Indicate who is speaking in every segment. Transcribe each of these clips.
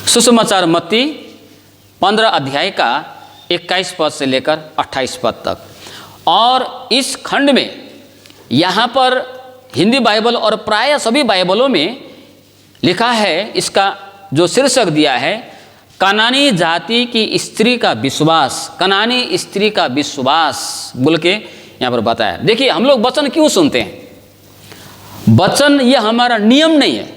Speaker 1: सुसमाचार मत्ती 15 अध्याय का 21 पद से लेकर 28 पद तक। और इस खंड में यहाँ पर हिंदी बाइबल और प्राय सभी बाइबलों में लिखा है, इसका जो शीर्षक दिया है, कनानी जाति की स्त्री का विश्वास, कनानी स्त्री का विश्वास बोल के यहाँ पर बताया। देखिए, हम लोग वचन क्यों सुनते हैं? वचन ये हमारा नियम नहीं है।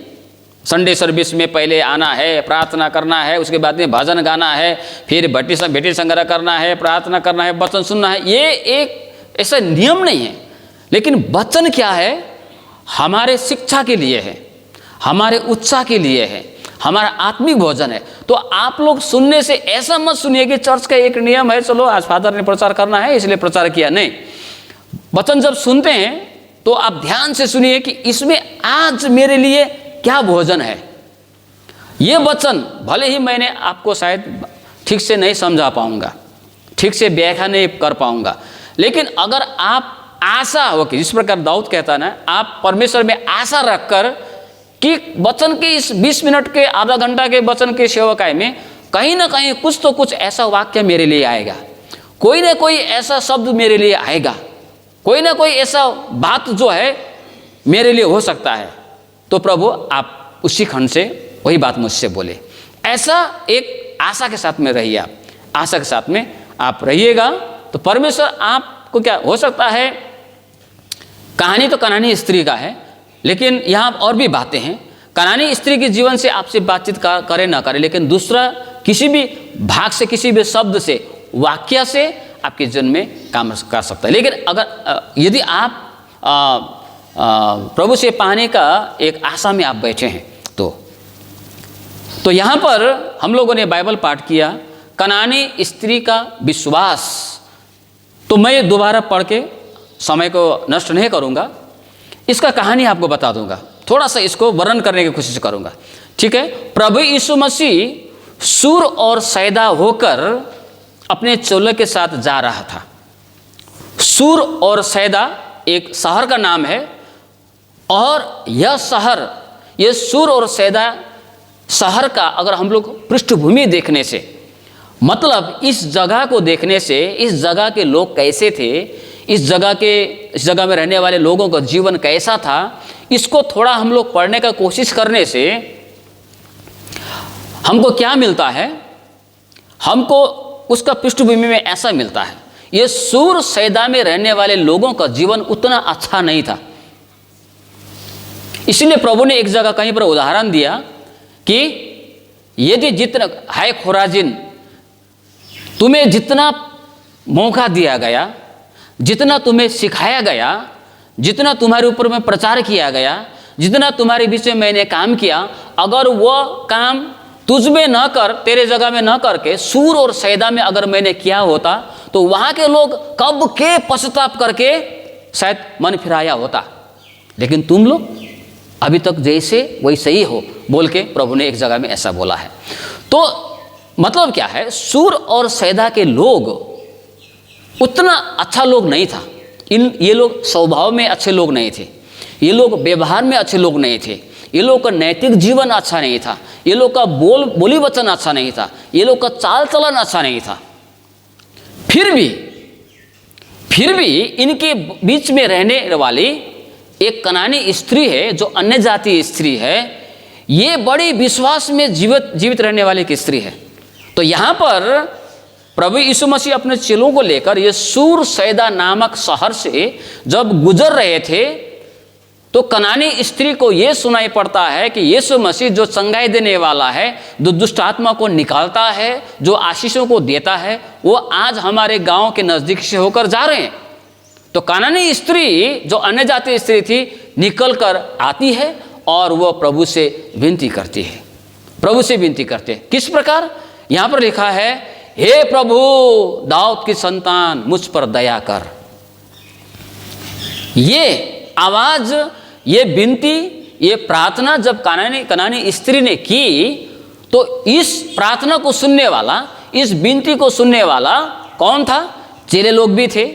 Speaker 1: संडे सर्विस में पहले आना है, प्रार्थना करना है, उसके बाद में भजन गाना है, फिर भेटी संग्रह करना है, प्रार्थना करना है, वचन सुनना है, ये एक ऐसा नियम नहीं है। लेकिन वचन क्या है? हमारे शिक्षा के लिए है, हमारे उत्साह के लिए है, हमारा आत्मिक भोजन है। तो आप लोग सुनने से ऐसा मत सुनिए कि चर्च का एक नियम है, चलो आज फादर ने प्रचार करना है इसलिए प्रचार किया। नहीं, वचन जब सुनते हैं तो आप ध्यान से सुनिए कि इसमें आज मेरे लिए क्या भोजन है। ये वचन भले ही मैंने आपको शायद ठीक से नहीं समझा पाऊंगा, ठीक से व्याख्या नहीं कर पाऊंगा, लेकिन अगर आप आशा हो कि जिस प्रकार दाऊद कहता है ना, आप परमेश्वर में आशा रखकर कि वचन के इस 20 मिनट के, आधा घंटा के वचन के सेवकाई में कहीं ना कहीं कुछ तो कुछ ऐसा वाक्य मेरे लिए आएगा, कोई ना कोई ऐसा शब्द मेरे लिए आएगा, कोई ना कोई ऐसा बात जो है मेरे लिए हो सकता है, तो प्रभु आप उसी खंड से वही बात मुझसे बोले। ऐसा एक आशा के साथ में रहिए, आप आशा के साथ में आप रहिएगा तो परमेश्वर आपको क्या हो सकता है। कहानी तो कनानी स्त्री का है, लेकिन यहाँ और भी बातें हैं। कनानी स्त्री के जीवन से आपसे बातचीत करे ना करे, लेकिन दूसरा किसी भी भाग से, किसी भी शब्द से, वाक्य से आपके जीवन में काम कर सकता है। लेकिन अगर यदि आप प्रभु से पाने का एक आशा में आप बैठे हैं तो यहाँ पर हम लोगों ने बाइबल पाठ किया, कनानी स्त्री का विश्वास। तो मैं दोबारा पढ़ के समय को नष्ट नहीं करूँगा, इसका कहानी आपको बता दूंगा, थोड़ा सा इसको वर्णन करने की कोशिश करूँगा, ठीक है। प्रभु यीशु मसीह सूर और सैदा होकर अपने चेलों के साथ जा रहा था। सूर और सैदा एक शहर का नाम है, और यह शहर, ये सूर और सैदा शहर का अगर हम लोग पृष्ठभूमि देखने से, मतलब इस जगह को देखने से, इस जगह के लोग कैसे थे, इस जगह में रहने वाले लोगों का जीवन कैसा था, इसको थोड़ा हम लोग पढ़ने का कोशिश करने से हमको क्या मिलता है? हमको उसका पृष्ठभूमि में ऐसा मिलता है, ये सूर सैदा में रहने वाले लोगों का जीवन उतना अच्छा नहीं था। इसलिए प्रभु ने एक जगह कहीं पर उदाहरण दिया कि यदि जितना है खुराजिन, तुम्हें जितना मौका दिया गया, जितना तुम्हें सिखाया गया, जितना तुम्हारे ऊपर में प्रचार किया गया, जितना तुम्हारे बीच में मैंने काम किया, अगर वो काम तुझ में न कर, तेरे जगह में न करके सूर और सैदा में अगर मैंने किया होता, तो वहाँ के लोग कब के पश्चाताप करके शायद मन फिराया होता। लेकिन तुम लोग अभी तक जैसे वैसे ही हो, बोल के प्रभु ने एक जगह में ऐसा बोला है। तो मतलब क्या है? सूर और सैदा के लोग उतना अच्छा लोग नहीं था। ये लोग स्वभाव में अच्छे लोग नहीं थे, ये लोग व्यवहार में अच्छे लोग नहीं थे, ये लोग का नैतिक जीवन अच्छा नहीं था, ये लोग का बोली वचन अच्छा नहीं था, ये लोग का चाल चलन अच्छा नहीं था। फिर भी इनके बीच में रहने वाली एक कनानी स्त्री है, जो अन्य जातीय स्त्री है, ये बड़ी विश्वास में जीवित रहने वाली एक स्त्री है। तो यहाँ पर प्रभु यीशु मसीह अपने चेलों को लेकर ये सूर सैदा नामक शहर से जब गुजर रहे थे, तो कनानी स्त्री को ये सुनाई पड़ता है कि यीशु मसीह जो चंगाई देने वाला है, जो दुष्ट आत्मा को निकालता है, जो आशीषों को देता है, वो आज हमारे गांव के नज़दीक से होकर जा रहे हैं। तो कनानी स्त्री जो अन्य जातीय स्त्री थी, निकल कर आती है और वो प्रभु से विनती करती है, प्रभु से विनती करते हैं। किस प्रकार? यहाँ पर लिखा है, हे प्रभु दाऊद की संतान मुझ पर दया कर। ये आवाज, ये विनती, ये प्रार्थना जब कनानी स्त्री ने की, तो इस प्रार्थना को सुनने वाला, इस विनती को सुनने वाला कौन था? चेले लोग भी थे,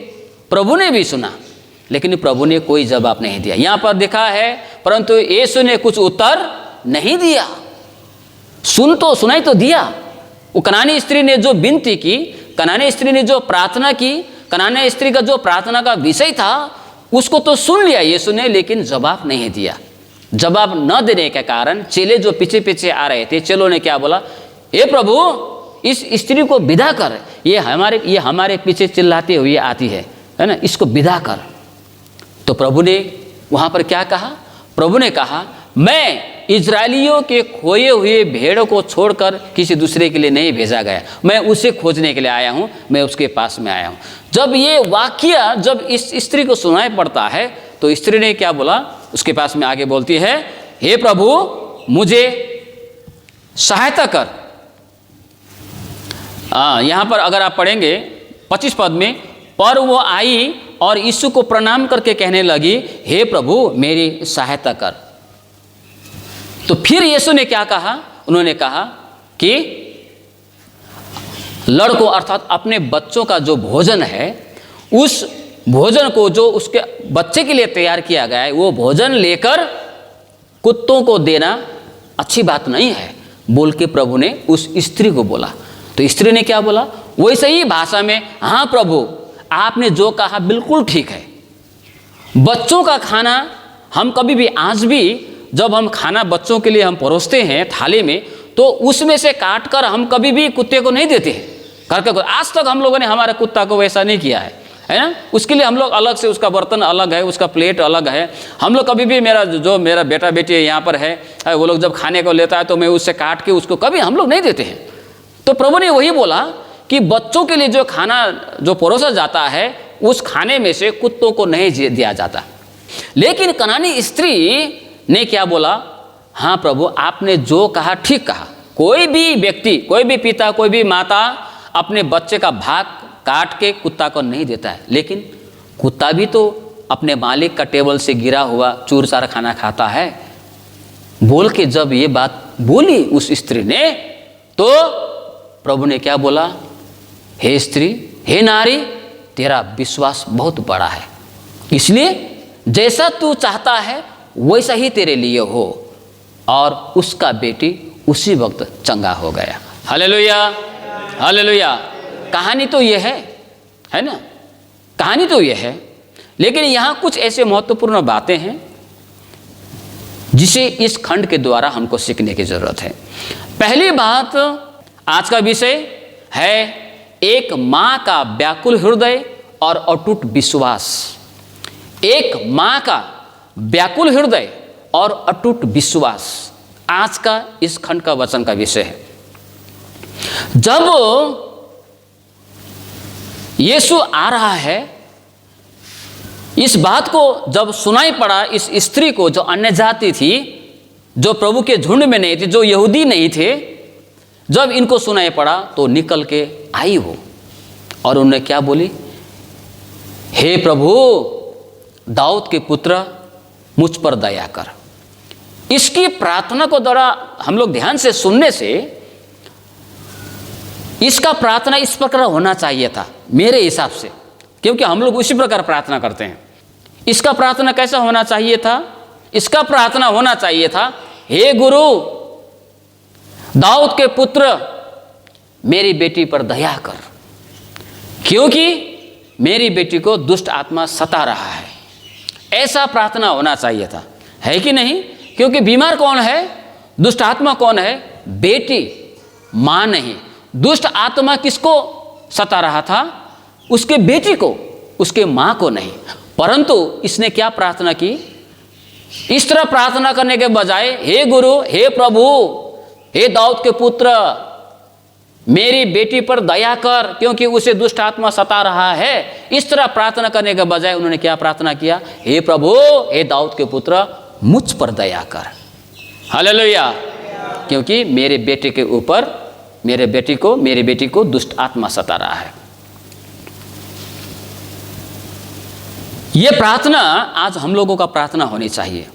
Speaker 1: प्रभु ने भी सुना, लेकिन प्रभु ने कोई जवाब नहीं दिया। यहाँ पर लिखा है, परंतु यीशु ने कुछ उत्तर नहीं दिया। सुन तो सुनाई तो दिया। वो कनानी स्त्री ने जो विनती की, कनानी स्त्री ने जो प्रार्थना की, कनानी स्त्री का जो प्रार्थना का विषय था उसको तो सुन लिया यीशु ने, लेकिन जवाब नहीं दिया। जवाब न देने के कारण चेले जो पीछे पीछे आ रहे थे, चेलों ने क्या बोला, हे प्रभु इस स्त्री को विदा कर, ये हमारे पीछे चिल्लाते हुए आती है ना, इसको विदा कर। तो प्रभु ने वहाँ पर क्या कहा? प्रभु ने कहा, मैं इजरायलियों के खोए हुए भेड़ों को छोड़कर किसी दूसरे के लिए नहीं भेजा गया, मैं उसे खोजने के लिए आया हूँ, मैं उसके पास में आया हूँ। जब ये वाक्य जब इस स्त्री को सुनाई पड़ता है तो स्त्री ने क्या बोला? उसके पास में आगे बोलती है, हे प्रभु मुझे सहायता कर। यहाँ पर अगर आप पढ़ेंगे 25 पद में, पर वो आई और यीशु को प्रणाम करके कहने लगी, हे प्रभु मेरी सहायता कर। तो फिर यीशु ने क्या कहा? उन्होंने कहा कि लड़कों अर्थात अपने बच्चों का जो भोजन है, उस भोजन को जो उसके बच्चे के लिए तैयार किया गया है, वो भोजन लेकर कुत्तों को देना अच्छी बात नहीं है, बोल के प्रभु ने उस स्त्री को बोला। तो स्त्री ने क्या बोला? वैसे ही भाषा में, हाँ प्रभु आपने जो कहा बिल्कुल ठीक है। बच्चों का खाना हम कभी भी, आज भी जब हम खाना बच्चों के लिए हम परोसते हैं थाली में, तो उसमें से काट कर हम कभी भी कुत्ते को नहीं देते हैं। करके आज तक हम लोगों ने हमारे कुत्ता को वैसा नहीं किया है ना। उसके लिए हम लोग अलग से, उसका बर्तन अलग है, उसका प्लेट अलग है। हम लोग कभी भी, मेरा बेटा बेटी यहाँ पर है, वो लोग जब खाने को लेता है तो मैं उससे काट के उसको कभी हम लोग नहीं देते हैं। तो प्रभु ने वही बोला कि बच्चों के लिए जो खाना जो परोसा जाता है, उस खाने में से कुत्तों को नहीं दिया जाता। लेकिन कनानी स्त्री ने क्या बोला? हाँ प्रभु आपने जो कहा ठीक कहा। कोई भी व्यक्ति, कोई भी पिता, कोई भी माता अपने बच्चे का भाग काट के कुत्ता को नहीं देता है, लेकिन कुत्ता भी तो अपने मालिक का टेबल से गिरा हुआ चूर सारा खाना खाता है। बोल के जब ये बात बोली उस स्त्री ने, तो प्रभु ने क्या बोला? हे स्त्री, हे नारी, तेरा विश्वास बहुत बड़ा है, इसलिए जैसा तू चाहता है वैसा ही तेरे लिए हो। और उसका बेटी उसी वक्त चंगा हो गया। Hallelujah, hallelujah. कहानी तो ये है ना, कहानी तो ये है। लेकिन यहाँ कुछ ऐसे महत्वपूर्ण बातें हैं जिसे इस खंड के द्वारा हमको सीखने की जरूरत है। पहली बात, आज का विषय है एक माँ का व्याकुल हृदय और अटूट विश्वास। एक माँ का व्याकुल हृदय और अटूट विश्वास आज का इस खंड का वचन का विषय है। जब यीशु आ रहा है, इस बात को जब सुनाई पड़ा इस स्त्री को, जो अन्य जाति थी, जो प्रभु के झुंड में नहीं थी, जो यहूदी नहीं थे, जब इनको सुनाई पड़ा तो निकल के आई वो, और उन्होंने क्या बोली? हे प्रभु दाऊद के पुत्र मुझ पर दया कर। इसकी प्रार्थना को द्वारा हम लोग ध्यान से सुनने से, इसका प्रार्थना इस प्रकार होना चाहिए था मेरे हिसाब से, क्योंकि हम लोग उसी प्रकार प्रार्थना करते हैं। इसका प्रार्थना कैसा होना चाहिए था? इसका प्रार्थना होना चाहिए था, हे गुरु दाऊद के पुत्र मेरी बेटी पर दया कर, क्योंकि मेरी बेटी को दुष्ट आत्मा सता रहा है। ऐसा प्रार्थना होना चाहिए था, है कि नहीं? क्योंकि बीमार कौन है? दुष्ट आत्मा कौन है? बेटी, माँ नहीं। दुष्ट आत्मा किसको सता रहा था? उसके बेटी को, उसके माँ को नहीं। परंतु इसने क्या प्रार्थना की? इस तरह प्रार्थना करने के बजाय, हे गुरु, हे प्रभु, हे दाऊद के पुत्र मेरी बेटी पर दया कर, क्योंकि उसे दुष्ट आत्मा सता रहा है। इस तरह प्रार्थना करने के बजाय उन्होंने क्या प्रार्थना किया? हे प्रभु, हे दाऊद के पुत्र मुझ पर दया कर। हालेलुया। क्योंकि मेरे बेटे के ऊपर, मेरी बेटी को दुष्ट आत्मा सता रहा है। यह प्रार्थना आज हम लोगों का प्रार्थना होनी चाहिए।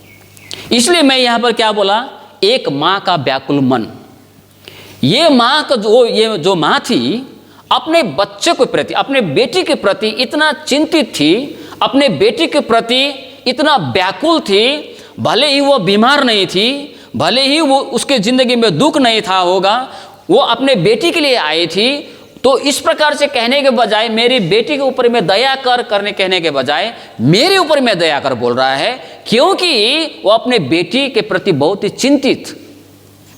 Speaker 1: इसलिए मैं यहां पर क्या बोला? एक माँ का व्याकुल मन। ये माँ का जो माँ थी, अपने बच्चे के प्रति, अपने बेटी के प्रति इतना चिंतित थी, अपने बेटी के प्रति इतना व्याकुल थी। भले ही वो बीमार नहीं थी, भले ही वो उसके ज़िंदगी में दुख नहीं था होगा, वो अपने बेटी के लिए आई थी, तो इस प्रकार से कहने के बजाय, मेरी बेटी के ऊपर में दया कर करने कहने के बजाय मेरे ऊपर में दया कर बोल रहा है, क्योंकि वो अपने बेटी के प्रति बहुत ही चिंतित,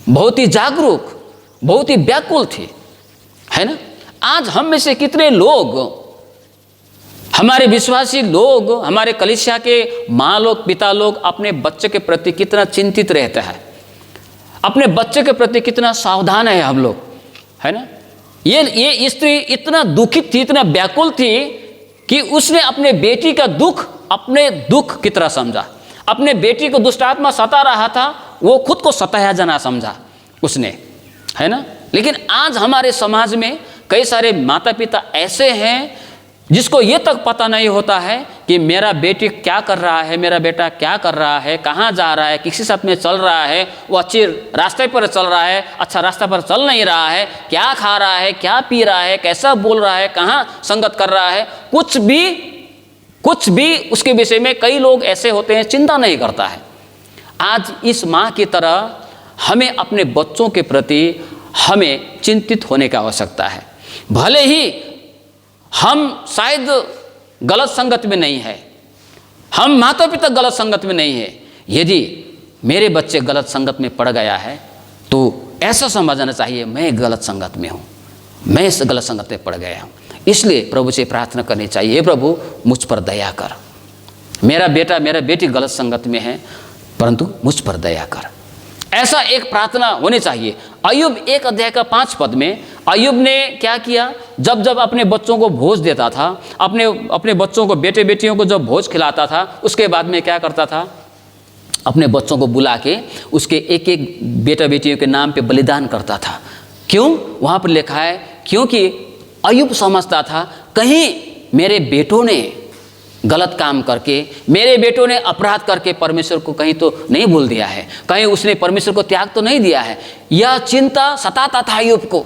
Speaker 1: बहुत ही जागरूक, बहुत ही व्याकुल थी, है ना। आज हम में से कितने लोग, हमारे विश्वासी लोग, हमारे कलीसिया के माँ लोग, पिता लोग अपने बच्चे के प्रति कितना चिंतित रहते हैं, अपने बच्चे के प्रति कितना सावधान है हम लोग, है ना। ये स्त्री इतना दुखित थी, इतना व्याकुल थी कि उसने अपने बेटी का दुख अपने दुख की तरह समझा। अपने बेटी को दुष्ट आत्मा सता रहा था, वो खुद को सताया जाना समझा उसने, है ना। लेकिन आज हमारे समाज में कई सारे माता पिता ऐसे हैं जिसको ये तक पता नहीं होता है कि मेरा बेटी क्या कर रहा है, मेरा बेटा क्या कर रहा है, कहाँ जा रहा है, किसी साथ में चल रहा है, वो अच्छे रास्ते पर चल रहा है, अच्छा रास्ता पर चल नहीं रहा है, क्या खा रहा है, क्या पी रहा है, कैसा बोल रहा है, कहाँ संगत कर रहा है, कुछ भी उसके विषय में कई लोग ऐसे होते हैं, चिंता नहीं करता है। आज इस माँ की तरह हमें अपने बच्चों के प्रति हमें चिंतित होने की आवश्यकता है। भले ही हम शायद गलत संगत में नहीं है, हम माता पिता गलत संगत में नहीं है, यदि मेरे बच्चे गलत संगत में पड़ गया है तो ऐसा समझना चाहिए मैं गलत संगत में हूँ, मैं इस गलत संगत में पड़ गया हूँ। इसलिए प्रभु से प्रार्थना करनी चाहिए, हे प्रभु मुझ पर दया कर, मेरा बेटा मेरा बेटी गलत संगत में है परंतु मुझ पर दया कर। ऐसा एक प्रार्थना होनी चाहिए। अय्यूब 1 अध्याय का 5 पद में अय्यूब ने क्या किया, जब जब अपने बच्चों को भोज देता था, अपने बच्चों को, बेटे बेटियों को जब भोज खिलाता था, उसके बाद में क्या करता था, अपने बच्चों को बुला के उसके एक एक बेटा बेटियों के नाम पे बलिदान करता था। क्यों? वहाँ पर लिखा है क्योंकि अय्यूब समझता था कहीं मेरे बेटों ने गलत काम करके, मेरे बेटों ने अपराध करके परमेश्वर को कहीं तो नहीं भूल दिया है, कहीं उसने परमेश्वर को त्याग तो नहीं दिया है। यह चिंता सताता था अय्यूब को,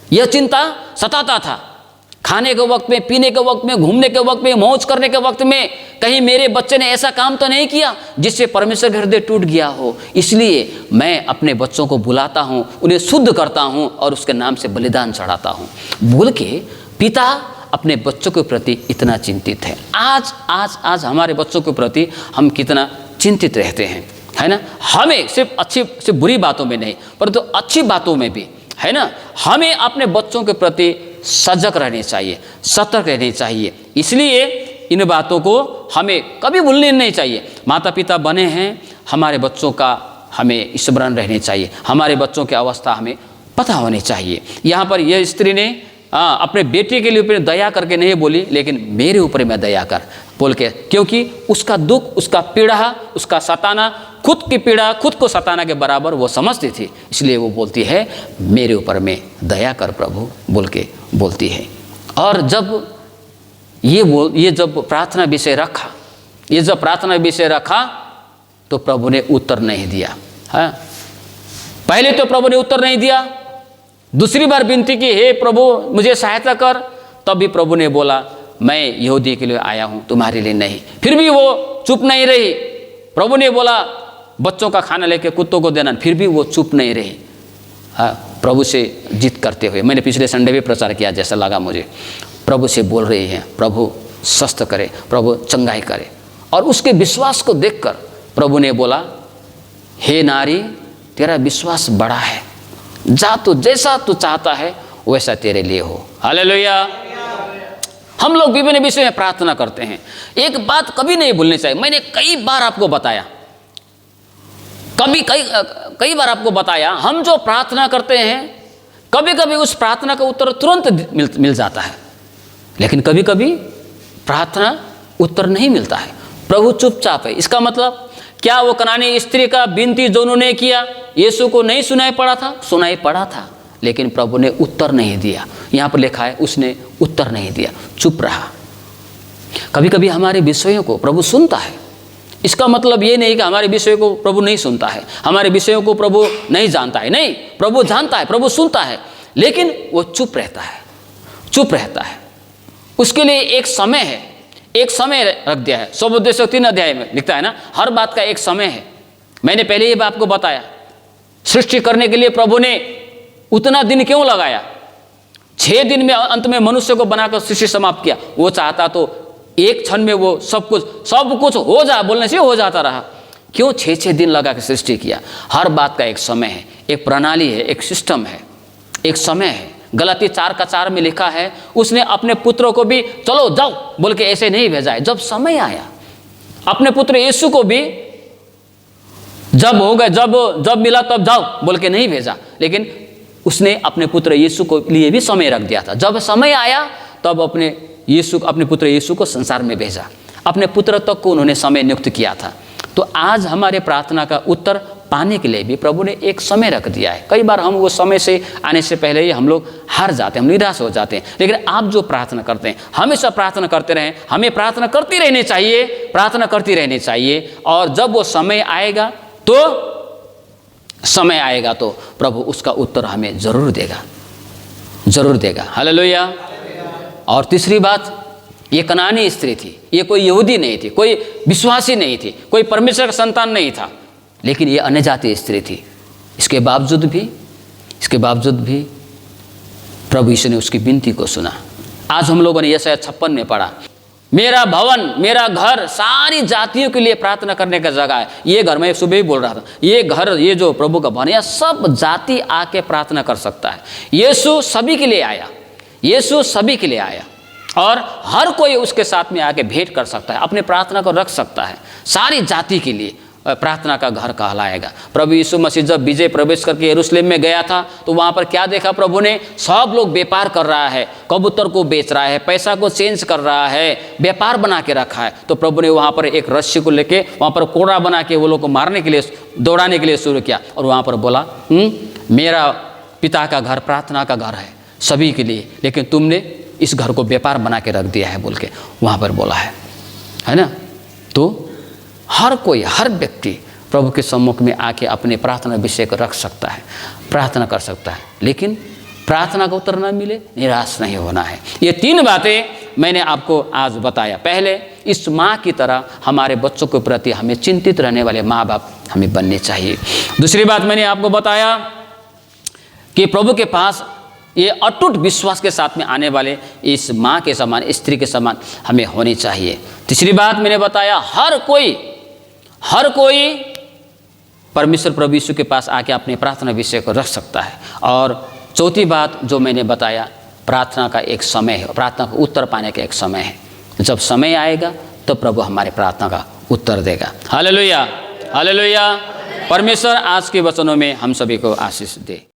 Speaker 1: यह चिंता सताता था। खाने के वक्त में, पीने के वक्त में, घूमने के वक्त में, मौज करने के वक्त में, कहीं मेरे बच्चे ने ऐसा काम तो नहीं किया जिससे परमेश्वर का हृदय टूट गया हो। इसलिए मैं अपने बच्चों को बुलाता हूँ, उन्हें शुद्ध करता हूँ और उसके नाम से बलिदान चढ़ाता हूँ। बोल के पिता अपने बच्चों के प्रति इतना चिंतित है। आज हमारे बच्चों के प्रति हम कितना चिंतित रहते हैं, है ना। हमें सिर्फ अच्छी सिर्फ बुरी बातों में नहीं परंतु अच्छी बातों में भी, है ना, हमें अपने बच्चों के प्रति सजग रहने चाहिए, सतर्क रहने चाहिए। इसलिए इन बातों को हमें कभी भूलने नहीं चाहिए। माता पिता बने हैं, हमारे बच्चों का हमें स्मरण रहने चाहिए, हमारे बच्चों की अवस्था हमें पता होनी चाहिए। यहाँ पर यह स्त्री ने अपने बेटे के लिए दया करके नहीं बोली, लेकिन मेरे ऊपर मैं दया कर बोल के, क्योंकि उसका दुख, उसका पीड़ा, उसका सताना, खुद की पीड़ा, खुद को सताना के बराबर वो समझती थी। इसलिए वो बोलती है मेरे ऊपर में दया कर प्रभु बोल के बोलती है। और जब ये जब प्रार्थना विषय रखा तो प्रभु ने उत्तर नहीं दिया। हाँ, पहले तो प्रभु ने उत्तर नहीं दिया, दूसरी बार विनती की हे प्रभु मुझे सहायता कर, तब भी प्रभु ने बोला मैं यहूदी के लिए आया हूँ तुम्हारे लिए नहीं। फिर भी वो चुप नहीं रही। प्रभु ने बोला बच्चों का खाना लेके कुत्तों को देना, फिर भी वो चुप नहीं रही। हाँ, प्रभु से जिद करते हुए, मैंने पिछले संडे भी प्रचार किया जैसा लगा मुझे, प्रभु से बोल रही हैं प्रभु स्वस्थ करे, प्रभु चंगाई करे। और उसके विश्वास को देखकर प्रभु ने बोला हे नारी तेरा विश्वास बड़ा है, जा तो जैसा तू चाहता है वैसा तेरे लिए हो। हालेलुया। हम लोग विभिन्न विषय में प्रार्थना करते हैं। एक बात कभी नहीं भूलनी चाहिए, मैंने कई बार आपको बताया, कई बार आपको बताया, हम जो प्रार्थना करते हैं कभी कभी उस प्रार्थना का उत्तर तुरंत मिल जाता है, लेकिन कभी कभी प्रार्थना उत्तर नहीं मिलता है, प्रभु चुपचाप है। इसका मतलब क्या वो कनानी स्त्री का विनती जो उन्होंने किया यीशु को नहीं सुनाई पड़ा था? सुनाई पड़ा था, लेकिन प्रभु ने उत्तर नहीं दिया। यहाँ पर लिखा है उसने उत्तर नहीं दिया, चुप रहा। कभी कभी हमारे विषयों को प्रभु सुनता है, इसका मतलब ये नहीं कि हमारे विषयों को प्रभु नहीं सुनता है, हमारे विषयों को प्रभु नहीं जानता है। नहीं, प्रभु जानता है, प्रभु सुनता है, लेकिन वो चुप रहता है। उसके लिए एक समय है, एक समय रख दिया है। 2 3 अध्याय में लिखता है ना, हर बात का एक समय है, मैंने पहले ही आपको बताया, सृष्टि करने के लिए प्रभु ने उतना दिन क्यों लगाया? 6 दिन में अंत में मनुष्य को बनाकर सृष्टि समाप्त किया। वो चाहता तो एक क्षण में वो सब कुछ हो जा, बोलने से हो जाता रहा। क्यों 6 दिन लगा के सृष्टि किया? हर बात का एक समय है, एक प्रणाली है, एक सिस्टम है, एक समय है। गलाती 4:4 में लिखा है, उसने अपने पुत्रों को भी चलो जाओ बोल के ऐसे नहीं भेजा है। जब समय आया, अपने पुत्र यीशु को भी जब हो गए, जब मिला तब जाओ बोल के नहीं भेजा, लेकिन उसने अपने पुत्र यीशु को लिए भी समय रख दिया था। जब समय आया तब अपने पुत्र यीशु को संसार में भेजा, अपने पुत्र तक को उन्होंने समय नियुक्त किया था। तो आज हमारे प्रार्थना का उत्तर पाने के लिए भी प्रभु ने एक समय रख दिया है। कई बार हम वो समय से आने से पहले ही हम लोग हार जाते हैं, हम निराश हो जाते हैं। लेकिन आप जो प्रार्थना करते हैं, हमेशा प्रार्थना करते रहें। हमें प्रार्थना करती रहनी चाहिए, प्रार्थना करती रहनी चाहिए। और जब वो समय आएगा तो प्रभु उसका उत्तर हमें जरूर देगा। हालेलुया। और तीसरी बात, ये कनानी स्त्री थी, ये कोई यहूदी नहीं थी, कोई विश्वासी नहीं थी, कोई परमेश्वर का संतान नहीं था, लेकिन ये अन्यजातीय स्त्री थी। इसके बावजूद भी प्रभु यीशु ने उसकी विनती को सुना। आज हम लोगों ने यशायाह 56 में पढ़ा, मेरा भवन, मेरा घर सारी जातियों के लिए प्रार्थना करने का जगह है। ये घर, मैं सुबह ही बोल रहा था, ये घर, ये जो प्रभु का भवन है, सब जाति आके प्रार्थना कर सकता है। यीशु सभी के लिए आया और हर कोई उसके साथ में आके भेंट कर सकता है, अपने प्रार्थना को रख सकता है। सारी जाति के लिए प्रार्थना का घर कहलाएगा। प्रभु यीशु मसीह जब विजय प्रवेश करके यरूशलेम में गया था तो वहाँ पर क्या देखा प्रभु ने? सब लोग व्यापार कर रहा है, कबूतर को बेच रहा है, पैसा को चेंज कर रहा है, व्यापार बना के रखा है। तो प्रभु ने वहाँ पर एक रस्सी को लेके वहाँ पर कोड़ा बना के वो लोग को मारने के लिए, दौड़ाने के लिए शुरू किया और वहाँ पर बोला, मेरा पिता का घर प्रार्थना का घर है सभी के लिए, लेकिन तुमने इस घर को व्यापार बना के रख दिया है बोल के वहाँ पर बोला है ना। तो हर कोई, हर व्यक्ति प्रभु के सम्मुख में आके अपने प्रार्थना विषय को रख सकता है, प्रार्थना कर सकता है, लेकिन प्रार्थना का उत्तर न मिले निराश नहीं होना है। ये 3 बातें मैंने आपको आज बताया। पहले, इस माँ की तरह हमारे बच्चों के प्रति हमें चिंतित रहने वाले माँ बाप हमें बनने चाहिए। दूसरी बात मैंने आपको बताया कि प्रभु के पास ये अटूट विश्वास के साथ में आने वाले इस माँ के समान, स्त्री के समान हमें होनी चाहिए। तीसरी बात मैंने बताया, हर कोई परमेश्वर प्रभु यीशु के पास आके अपने प्रार्थना विषय को रख सकता है। और चौथी बात जो मैंने बताया, प्रार्थना का एक समय है, प्रार्थना का उत्तर पाने का एक समय है। जब समय आएगा तो प्रभु हमारे प्रार्थना का उत्तर देगा। Hallelujah, hallelujah. परमेश्वर आज के वचनों में हम सभी को आशीष दे।